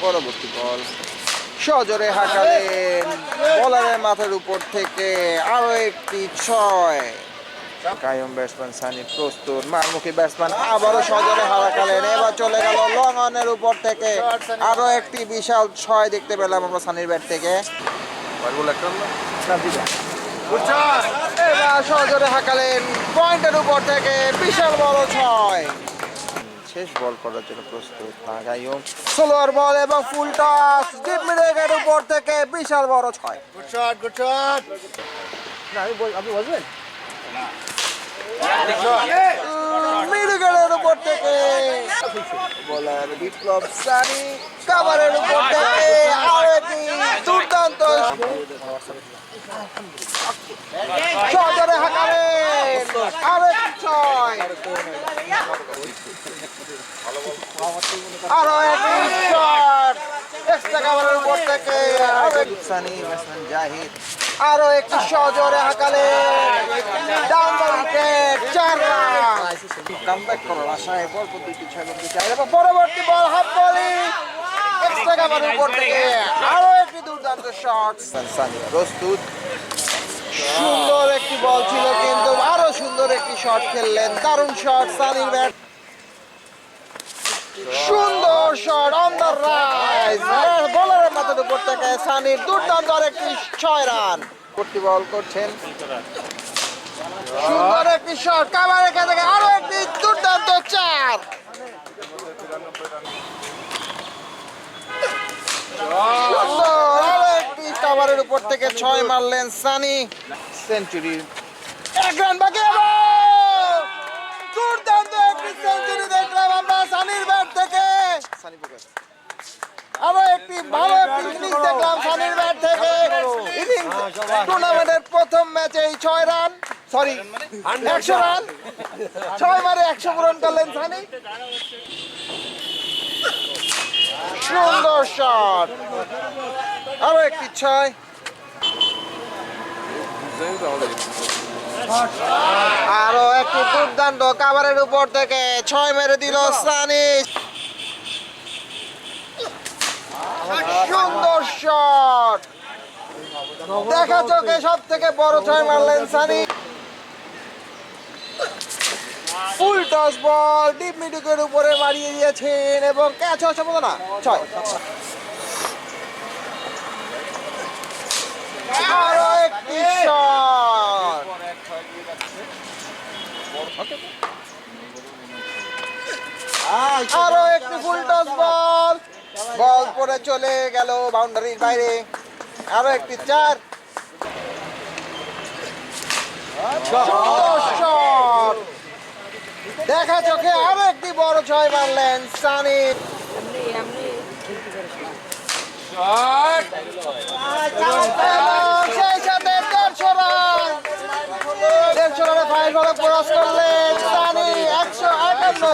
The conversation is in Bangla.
পরবর্তী বল সজোরে হাঁকালেন বলারের মাথার উপর থেকে আরো একটি ছয়। কায়ুম ব্যাটসম্যান সানি প্রস্তুত, মারমুখী ব্যাটসম্যান আবারও সজোরে হাঁকালেন, এবার চলে গেল লং অনের উপর থেকে আরো একটি বিশাল ছয় দেখতে পেলাম আমরা সানির ব্যাট থেকে। এবার সজোরে হাঁকালেন পয়েন্টের উপর থেকে বিশাল বড় ছয়। শেষ বল করার জন্য প্রস্তুত কায়ুম, স্লোয়ার বল এবং ফুল টস ডিপ মিড উইকেটের উপর থেকে বিশাল বড় ছয়। Good shot, good shot. না আপনি বলবেন মিড উইকেটের উপর থেকে বলার বিপ্লব সানি কাভারের উপর থেকে আরো একটি দুর্দান্ত সজোরে হাঁকালেন আরো একটি ছয়। আরো একটি শট এক্সট্রা কাভারের উপর থেকে সানি ব্যাটসম্যান জাহিদ আরো একটি সজোরে হাঁকালেন ডাউন দ্য উইকেট, 4 রান। কামব্যাক করার আশায় পরপর দুটি ছয় করতে চায় এবং পরবর্তী বল হাফ বলি এক্সট্রা কাভারের উপর থেকে আরো একটি দুর্দান্ত শট। সানি প্রস্তুত, সুন্দর একটি বল ছিল কিন্তু আরো সুন্দর একটি শট খেললেন, দারুণ শট সানির ব্যাট, সুন্দর শট অন দ্য রাইজ বলারের মাথার উপর থেকে সানির দুর্দান্ত আরেকটি 6 রান। করতে বল করছেন, সুন্দর একটি শট কাভারের কাছে থেকে আরো একটি দুর্দান্ত 4। সুন্দর আরো একটি কাভারের উপর থেকে 6 মারলেন সানি, সেঞ্চুরি 1 রান বাকি। দুর্দান্ত একটি সেঞ্চুরি দেখলাম আমরা সানির ব্যাট থেকে, আরো একটি ভালো একটি ইনিংস দেখলাম সানির ব্যাট থেকে। টুর্নামেন্টের প্রথম ম্যাচে 6 রান, সরি 100 রান, 6 মারে 100 পূরণ করলেন সানি। সুন্দর শট আরো একটি 6। আরো একটি দুর্দান্ত কাভারের উপর থেকে 6 মেরে দিল সানি, সুন্দর শট দেখা চোখে সব থেকে বড় 6 মারলেন সানি। ফুল টস বল ডিপ মিড উইকেটের উপরে মারিয়ে দিয়েছেন এবং ক্যাচ হওয়ার সম্ভাবনা 6। আরো একটি শট, আরো একটি ফুল টস বল, বল পরে চলে গেল বাউন্ডারির বাইরে, আরো একটি 4। সুন্দর শট দেখা চোখে আরো একটি বড় 6 মারলেন সানি। সেই সাথে 150 রান, 150 রানে ফাইনাল ক্রস করলেন সানি। 151